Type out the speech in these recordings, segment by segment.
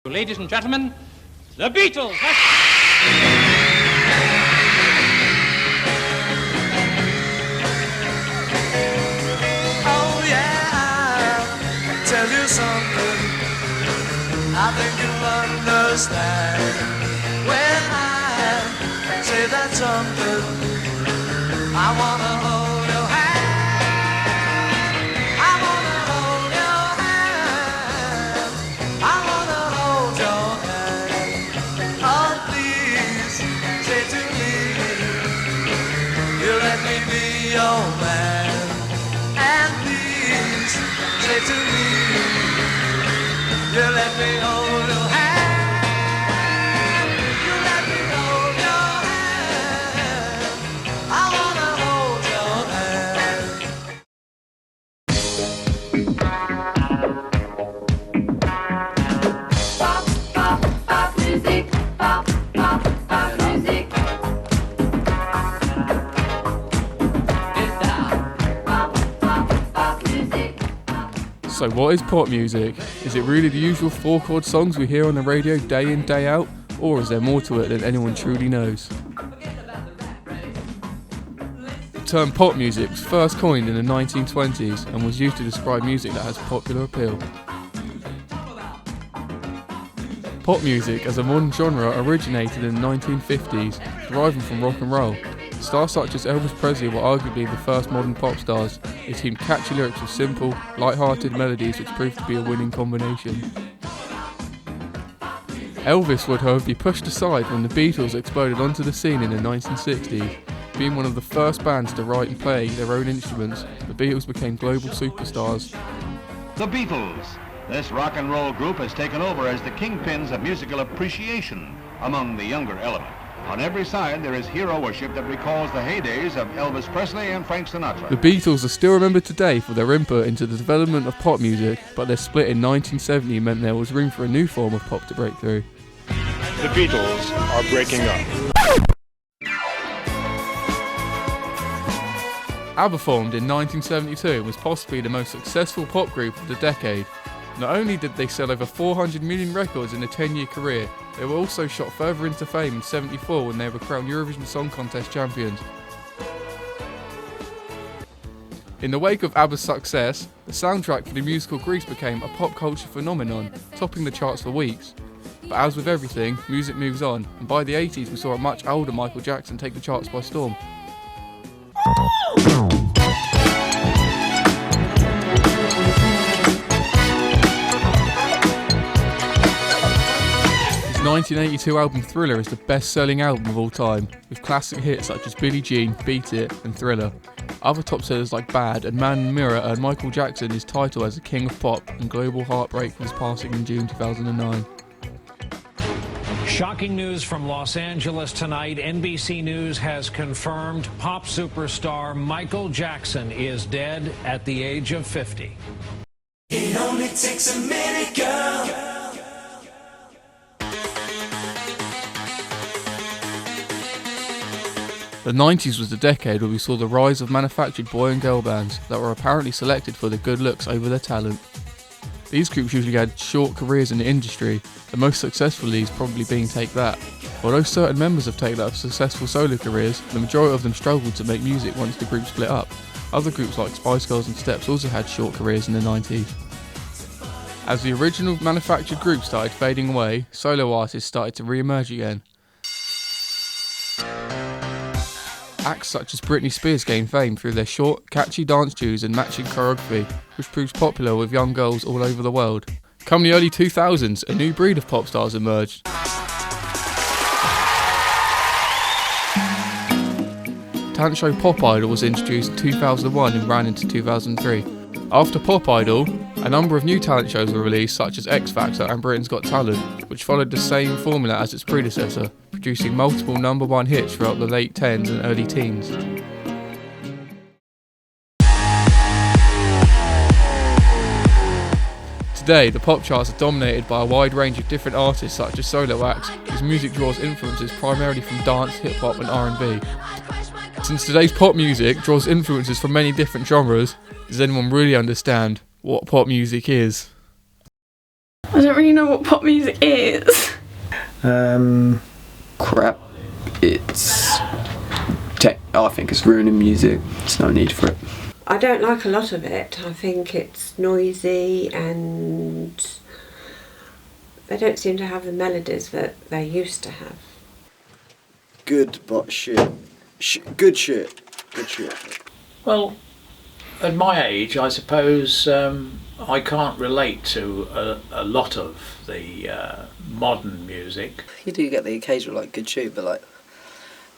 Ladies and gentlemen, the Beatles! Oh yeah, I'll tell you something I think you'll understand when I say that something. I wanna hold your hand, I wanna hold your hand, I wanna hold your hand. Oh please, say to me, you let me be your man. And please, say to me, you let me hold your hand, you let me hold your hand, I wanna hold your hand. Pop, pop, pop music, pop, pop, pop music. Get down. Pop, pop, pop music. So what is pop music? Is it really the usual 4-chord songs we hear on the radio day in, day out? Or is there more to it than anyone truly knows? The term pop music was first coined in the 1920s and was used to describe music that has popular appeal. Pop music as a modern genre originated in the 1950s, deriving from rock and roll. Stars such as Elvis Presley were arguably the first modern pop stars. They teamed catchy lyrics with simple, light-hearted melodies which proved to be a winning combination. Elvis would, however, be pushed aside when the Beatles exploded onto the scene in the 1960s. Being one of the first bands to write and play their own instruments, the Beatles became global superstars. The Beatles. This rock and roll group has taken over as the kingpins of musical appreciation among the younger element. On every side there is hero worship that recalls the heydays of Elvis Presley and Frank Sinatra. The Beatles are still remembered today for their input into the development of pop music, but their split in 1970 meant there was room for a new form of pop to break through. The Beatles are breaking up. ABBA formed in 1972 and was possibly the most successful pop group of the decade. Not only did they sell over 400 million records in a 10-year career, they were also shot further into fame in '74 when they were crowned Eurovision Song Contest champions. In the wake of ABBA's success, the soundtrack for the musical Grease became a pop culture phenomenon, topping the charts for weeks. But as with everything, music moves on, and by the 80s we saw a much older Michael Jackson take the charts by storm. His 1982 album Thriller is the best-selling album of all time, with classic hits such as Billie Jean, Beat It and Thriller. Other top sellers like Bad and Man in the Mirror earned Michael Jackson his title as the King of Pop and global heartbreak for his passing in June 2009. Shocking news from Los Angeles tonight. NBC News has confirmed pop superstar Michael Jackson is dead at the age of 50. It only takes a minute, girl. The 90s was the decade where we saw the rise of manufactured boy and girl bands that were apparently selected for their good looks over their talent. These groups usually had short careers in the industry, the most successful of these probably being Take That. Although certain members of Take That have successful solo careers, the majority of them struggled to make music once the group split up. Other groups like Spice Girls and Steps also had short careers in the 90s. As the original manufactured group started fading away, solo artists started to re-emerge again. Acts such as Britney Spears gained fame through their short, catchy dance tunes and matching choreography, which proves popular with young girls all over the world. Come the early 2000s, a new breed of pop stars emerged. Talent show Pop Idol was introduced in 2001 and ran into 2003. After Pop Idol, a number of new talent shows were released such as X Factor and Britain's Got Talent, which followed the same formula as its predecessor, producing multiple number one hits throughout the late 10s and early teens. Today, the pop charts are dominated by a wide range of different artists such as solo acts, whose music draws influences primarily from dance, hip-hop and R&B. Since today's pop music draws influences from many different genres, does anyone really understand what pop music is? I don't really know what pop music is. Crap. I think it's ruining music. There's no need for it. I don't like a lot of it. I think it's noisy and they don't seem to have the melodies that they used to have. Good but shit. Good shit. Good shit. Well, at my age, I suppose I can't relate to a lot of the modern music. You do get the occasional like good tune, but like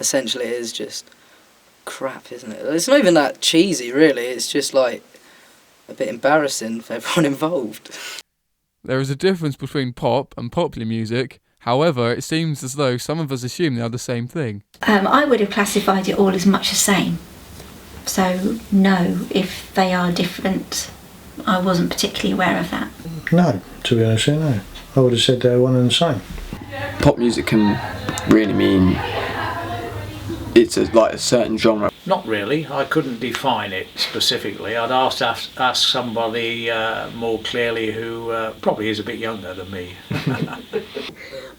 essentially it is just crap, isn't it? It's not even that cheesy, really. It's just like a bit embarrassing for everyone involved. There is a difference between pop and popular music. However, it seems as though some of us assume they are the same thing. I would have classified it all as much the same. So, no, if they are different, I wasn't particularly aware of that. No, to be honest, no. I would have said they're one and the same. Pop music can really mean it's like a certain genre. Not really. I couldn't define it specifically. I'd ask somebody more clearly who probably is a bit younger than me.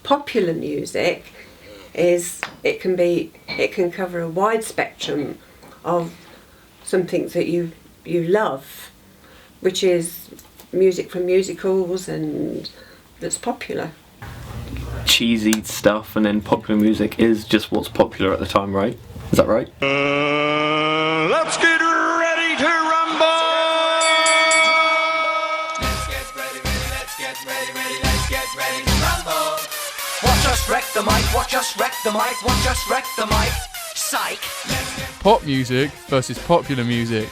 Popular music it can cover a wide spectrum of something that you love, which is music from musicals and that's popular. Cheesy stuff, and then popular music is just what's popular at the time, right? Is that right? Let's get ready to rumble! Let's get ready to rumble! Watch us wreck the mic, watch us wreck the mic, watch us wreck the mic. Psych! Pop music versus popular music.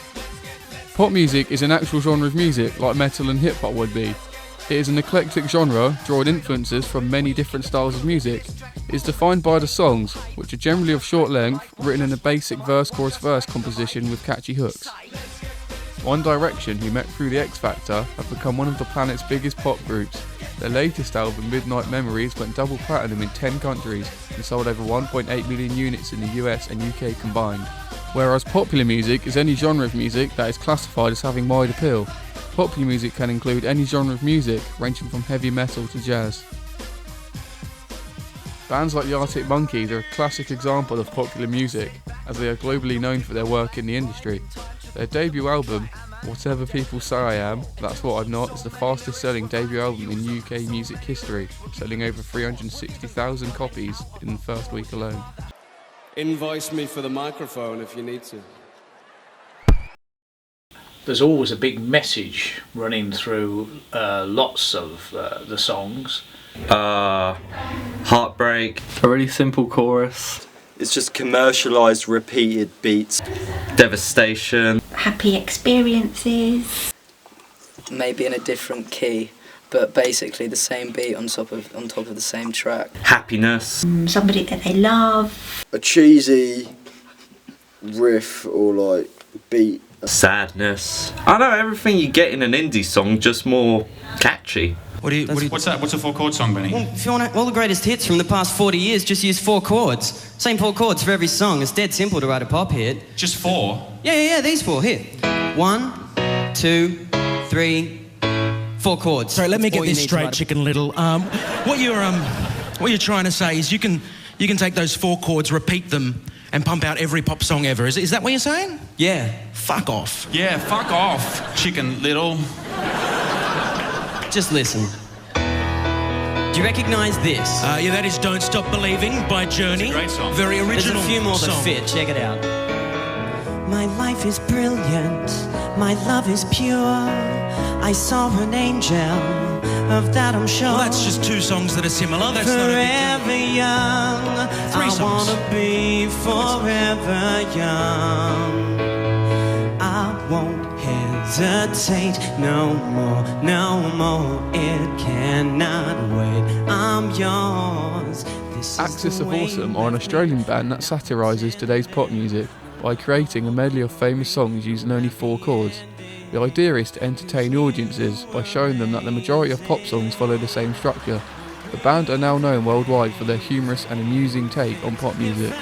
Pop music is an actual genre of music, like metal and hip hop would be. It is an eclectic genre, drawing influences from many different styles of music. It is defined by the songs, which are generally of short length, written in a basic verse-chorus-verse composition with catchy hooks. One Direction, who met through the X Factor, have become one of the planet's biggest pop groups. Their latest album, Midnight Memories, went double platinum in 10 countries and sold over 1.8 million units in the US and UK combined. Whereas popular music is any genre of music that is classified as having wide appeal. Popular music can include any genre of music, ranging from heavy metal to jazz. Bands like the Arctic Monkeys are a classic example of popular music, as they are globally known for their work in the industry. Their debut album, Whatever People Say I Am, That's What I'm Not, is the fastest selling debut album in UK music history, selling over 360,000 copies in the first week alone. Invoice me for the microphone if you need to. There's always a big message running through lots of the songs. Heartbreak. A really simple chorus. It's just commercialised, repeated beats. Devastation. Happy experiences. Maybe in a different key, but basically the same beat on top of the same track. Happiness. Somebody that they love. A cheesy riff or like beat. Sadness. I know, everything you get in an indie song, just more catchy. What's that? What's a 4-chord song, Benny? Well, if you want all the greatest hits from the past 40 years, just use 4 chords. Same 4 chords for every song. It's dead simple to write a pop hit. Just 4? Yeah, these 4. Here. 1, 2, 3, 4 chords. Sorry, let me get this straight, Chicken Little. What you're trying to say is you can take those 4 chords, repeat them, and pump out every pop song ever. Is that what you're saying? Yeah. Fuck off. Yeah, fuck off, Chicken Little. Just listen. Do you recognise this? Yeah, that is Don't Stop Believing by Journey. It's a great song. Very original There's a few more that song. fit. Check it out. My life is brilliant, my love is pure. I saw an angel, of that I'm sure. Well, that's just 2 songs that are similar. That's not a big forever young. 3 I songs. wanna be forever young. I won't hesitate no more, no more. It cannot wait. I'm yours. Axis of Awesome are an Australian band that satirises today's pop music by creating a medley of famous songs using only 4 chords. The idea is to entertain audiences by showing them that the majority of pop songs follow the same structure. The band are now known worldwide for their humorous and amusing take on pop music.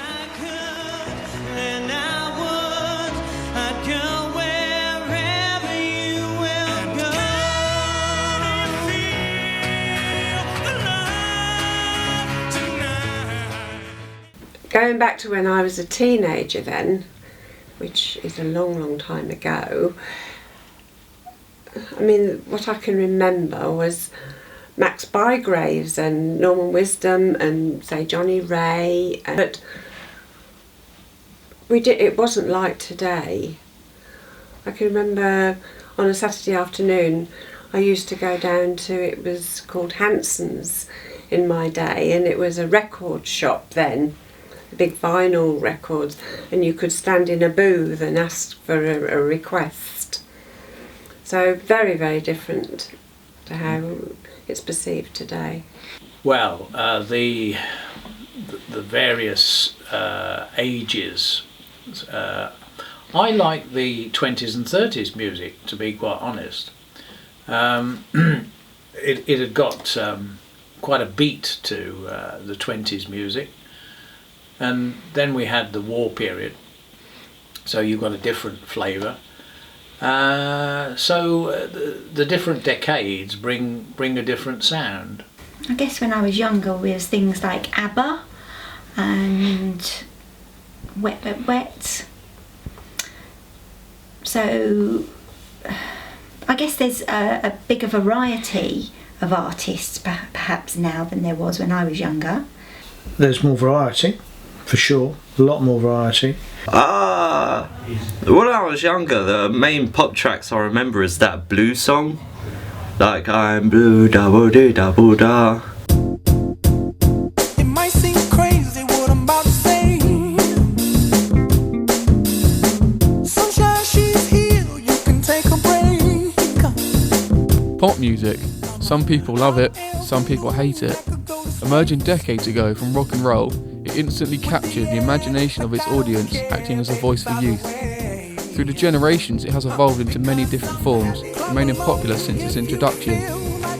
Going back to when I was a teenager then, which is a long, long time ago, I mean, what I can remember was Max Bygraves and Norman Wisdom and, say, Johnny Ray. But it wasn't like today. I can remember on a Saturday afternoon I used to go down to, it was called Hanson's in my day, and it was a record shop then, big vinyl records, and you could stand in a booth and ask for a request. So very, very different to how it's perceived today. Well, the various ages. I like the 20s and 30s music, to be quite honest. It had got quite a beat to the 20s music, and then we had the war period, so you got a different flavour. So the different decades bring a different sound. I guess when I was younger, was things like ABBA and Wet Wet Wet. So I guess there's a bigger variety of artists perhaps now than there was when I was younger. There's more variety, for sure. A lot more variety. When I was younger, the main pop tracks I remember is that blue song. Like, I'm blue, da-bo-dee, da-bo-da. It might seem crazy what I'm about to say. Sunshine, she's here, you can take a break. Pop music. Some people love it, some people hate it. Emerging decades ago from rock and roll, it instantly captured the imagination of its audience, acting as a voice for youth. Through the generations, it has evolved into many different forms, remaining popular since its introduction.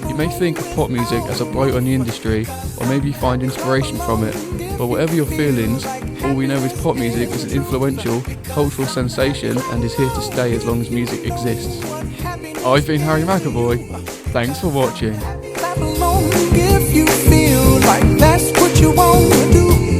You may think of pop music as a blight on the industry, or maybe find inspiration from it, but whatever your feelings, all we know is pop music is an influential, cultural sensation and is here to stay as long as music exists. I've been Harry McEvoy. Thanks for watching. If you feel like that's what you want to do.